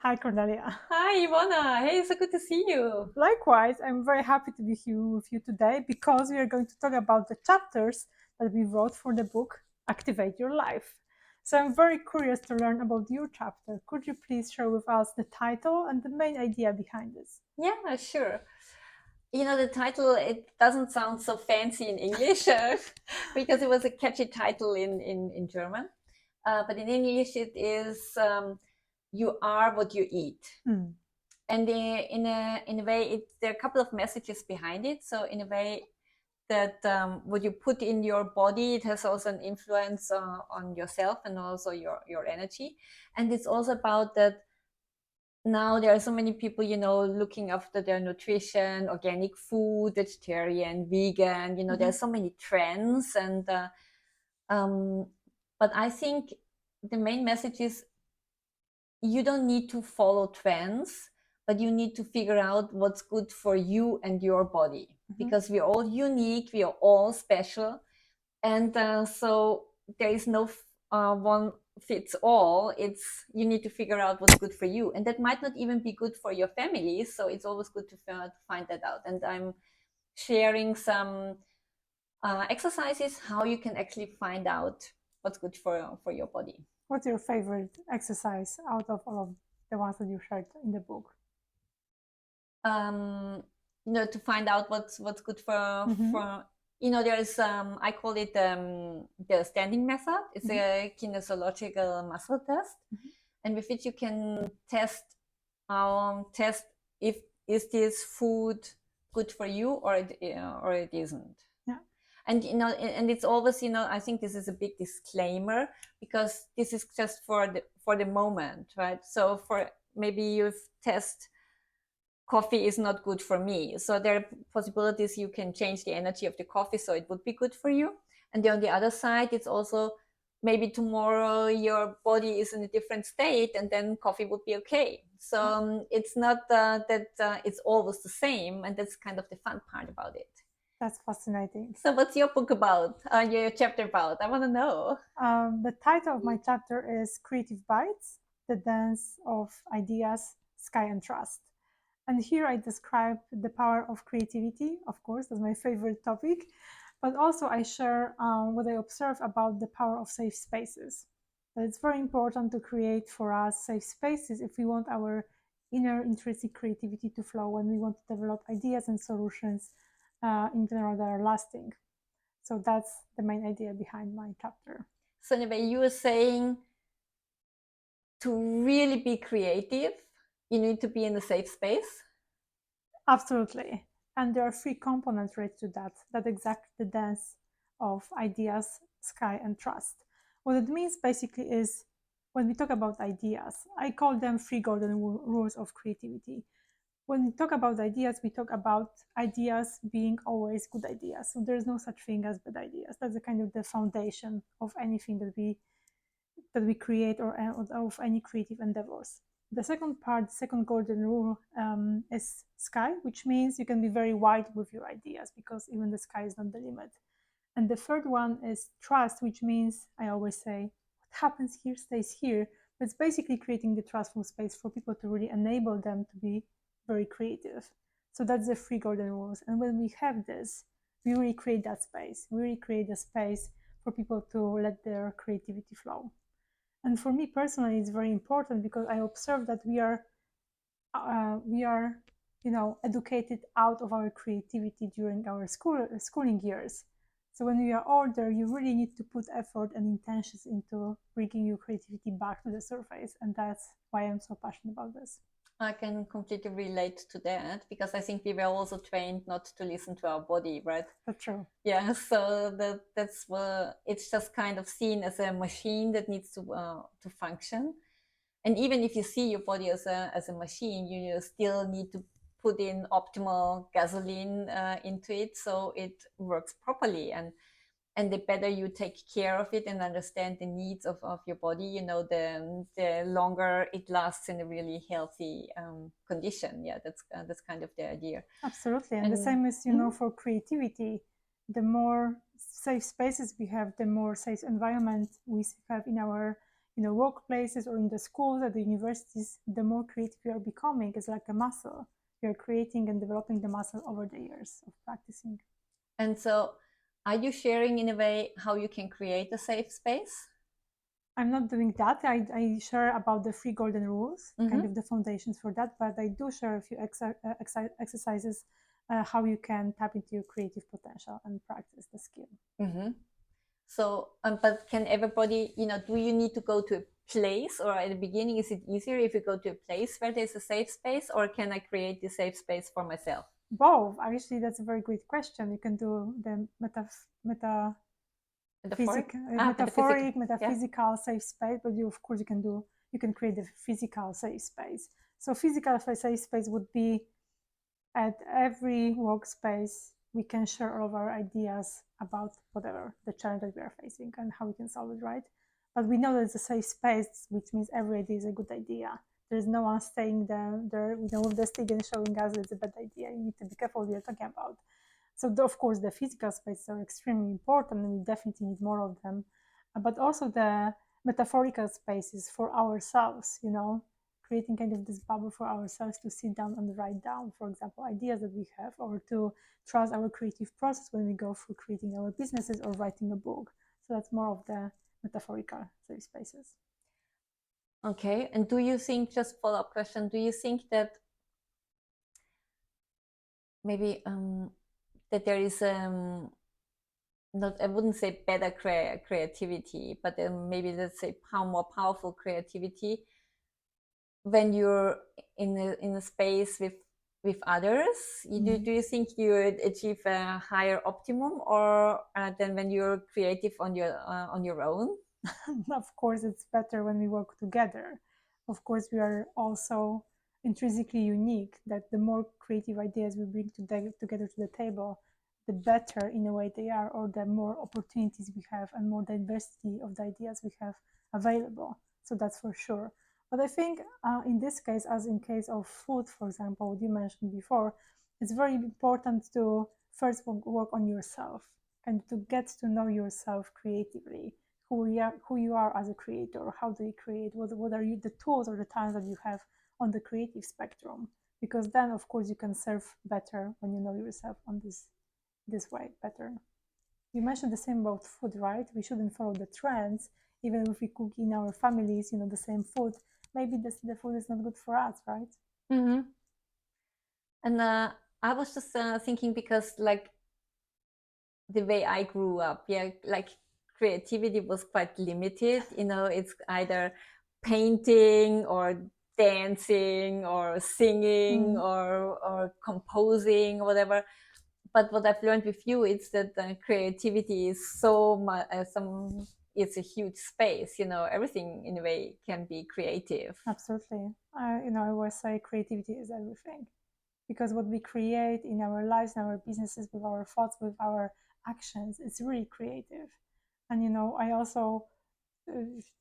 Hi, Cornelia. Hi, Iwona. Hey, so good to see you. Likewise, I'm very happy to be here with you today because we are going to talk about the chapters that we wrote for the book Activate Your Life. So I'm very curious to learn about your chapter. Could you please share with us the title and the main idea behind this? Yeah, sure. The title, it doesn't sound so fancy in English because it was a catchy title in German. But in English, it is You Are What You Eat. Hmm. And in a way, there are a couple of messages behind it. So in a way, that what you put in your body, it has also an influence on yourself and also your energy. And it's also about that now there are so many people, looking after their nutrition, organic food, vegetarian, vegan, Mhm. there's so many trends. Um, but I think the main message is you don't need to follow trends, but you need to figure out what's good for you and your body, Mhm. because we're all unique, we are all special. And so there is no one fits all. It's you need to figure out what's good for you, and that might not even be good for your family, so it's always good to find that out. And I'm sharing some exercises how you can actually find out what's good for your body. What's your favorite exercise out of all of the ones that you shared in the book? um, to find out what's good Mhm. for there's I call it the standing method. It's Mhm. a kinesiological muscle test, Mhm. and with it you can test if is this food good for you or it isn't. Yeah. And and it's always, I think this is a big disclaimer, because this is just for the moment, right? So for maybe you've test coffee is not good for me. So there are possibilities you can change the energy of the coffee so it would be good for you. And then on the other side, it's also maybe tomorrow your body is in a different state and then coffee would be okay. So Yeah. it's not that it's always the same. And that's kind of the fun part about it. That's fascinating. So what's your book about? Your chapter about? I want to know. The title of my chapter is Creative Bites, the Dance of Ideas, Sky and Trust. And here I describe the power of creativity, of course, that's my favorite topic, but also I share what I observe about the power of safe spaces. That it's very important to create for us safe spaces if we want our inner intrinsic creativity to flow, when we want to develop ideas and solutions in general that are lasting. So that's the main idea behind my chapter. So anyway, you were saying to really be creative, you need to be in a safe space. Absolutely. And there are three components related to that, that exactly the dance of ideas, sky, and trust. What it means basically is, when we talk about ideas, I call them three golden rules of creativity. When we talk about ideas, we talk about ideas being always good ideas. So there's no such thing as bad ideas. That's the kind of the foundation of anything that we create, or of any creative endeavors. The second part, the second golden rule, is sky, which means you can be very wide with your ideas because even the sky is not the limit. And the third one is trust, which means, I always say, what happens here stays here. But it's basically creating the trustful space for people to really enable them to be very creative. So that's the three golden rules. And when we have this, we really create that space. We really create a space for people to let their creativity flow. And for me personally, it's very important because I observe that we are educated out of our creativity during our schooling years. So when we are older, you really need to put effort and intentions into bringing your creativity back to the surface, and that's why I'm so passionate about this. I can completely relate to that, because I think we were also trained not to listen to our body, right? That's true. Yeah, so that's it's just kind of seen as a machine that needs to function. And even if you see your body as a machine, you still need to put in optimal gasoline into it so it works properly. And the better you take care of it and understand the needs of your body, the longer it lasts in a really healthy condition. Yeah, that's kind of the idea. Absolutely. And the And same is, mhm. for creativity, the more safe spaces we have, the more safe environment we have workplaces or in the schools, at the universities, the more creative you are becoming. It's like a muscle. You're creating and developing the muscle over the years of practicing. And so, are you sharing in a way how you can create a safe space? I'm not doing that. I share about the three golden rules, kind of the foundations for that, but I do share a few exercises how you can tap into your creative potential and practice the skill. So, but can everybody, do you need to go to a place, or at the beginning, is it easier if you go to a place where there's a safe space, or can I create the safe space for myself? Both. Actually, that's a very great question. You can do the Metaphoric? metaphoric, Yeah. metaphysical safe space, but of course you can create a physical safe space. So physical safe space would be at every workspace we can share all of our ideas about whatever the challenge that we are facing and how we can solve it, right? But we know that it's a safe space, which means every idea is a good idea. There's no one staying there with the stick and showing us it's a bad idea. You need to be careful what you're talking about. So of course the physical spaces are extremely important and we definitely need more of them, but also the metaphorical spaces for ourselves, creating kind of this bubble for ourselves to sit down and write down, for example, ideas that we have, or to trust our creative process when we go through creating our businesses or writing a book. So that's more of the metaphorical safe spaces. Okay. And do you think, just follow-up question, do you think that maybe that there is not, I wouldn't say better creativity, but maybe let's say more powerful creativity when you're in a space with others? Do you think you would achieve a higher optimum, or than when you're creative on your own? Of course, it's better when we work together. Of course, we are also intrinsically unique, that the more creative ideas we bring together to the table, the better in a way they are, or the more opportunities we have and more diversity of the ideas we have available. So that's for sure. But I think in this case, as in case of food, for example, what you mentioned before, it's very important to first work on yourself and to get to know yourself creatively, who you are as a creator, how do you create, what are you, the tools or the talents that you have on the creative spectrum, because then of course you can serve better when you know yourself on this way better. You mentioned the same about food, right? We shouldn't follow the trends. Even if we cook in our families, the same food, maybe the food is not good for us, right? Mm-hmm. And I was just thinking, because like the way I grew up, yeah, like creativity was quite limited. It's either painting or dancing or singing or composing or whatever. But what I've learned with you is that creativity is so much, it's a huge space. Everything in a way can be creative. Absolutely. I always say creativity is everything, because what we create in our lives, in our businesses, with our thoughts, with our actions, it's really creative. And I also uh,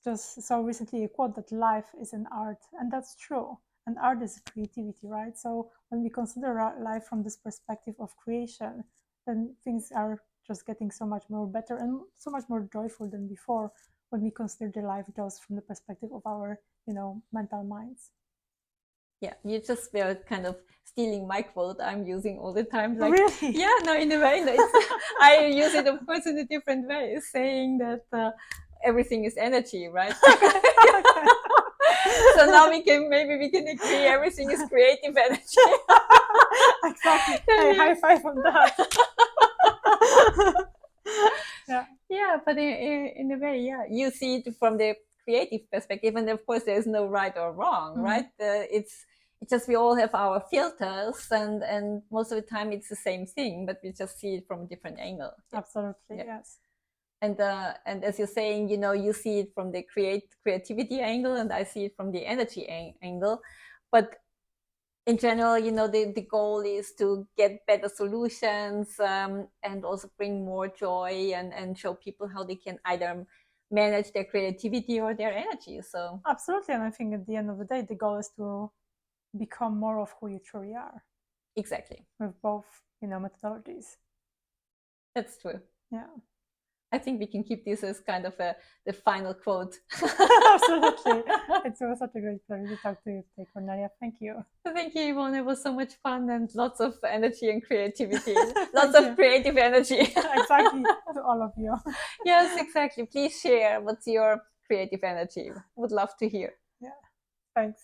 just saw recently a quote that life is an art, and that's true. And art is creativity, right? So when we consider life from this perspective of creation, then things are just getting so much more better and so much more joyful than before, when we consider the life just from the perspective of our mental minds. Yeah, you just were kind of stealing my quote I'm using all the time. Like, Really? yeah, no, in a way, no, I use it, of course, in a different way, saying that everything is energy, right? Okay. So now maybe we can agree everything is creative energy. Exactly. Hey, high five on that. Yeah. Yeah, but in a way, yeah, you see it from the creative perspective, and of course, there's no right or wrong, right? It's just we all have our filters, and most of the time it's the same thing, but we just see it from a different angle. Yeah. Absolutely, Yeah. yes. And as you're saying, you see it from the creativity angle, and I see it from the energy angle. But in general, the goal is to get better solutions, and also bring more joy, and show people how they can either manage their creativity or their energy. So Absolutely. And I think at the end of the day, the goal is to become more of who you truly are exactly, with both, methodologies. that's true. Yeah. I think we can keep this as kind of the final quote. Absolutely. It was such a great pleasure to talk to you today, Cornelia. Thank you. Thank you, Iwona. It was so much fun and lots of energy and creativity. Lots Thank of you. creative energy. Exactly, to all of you. Yes, exactly. Please share what's your creative energy. Would love to hear. Yeah, thanks.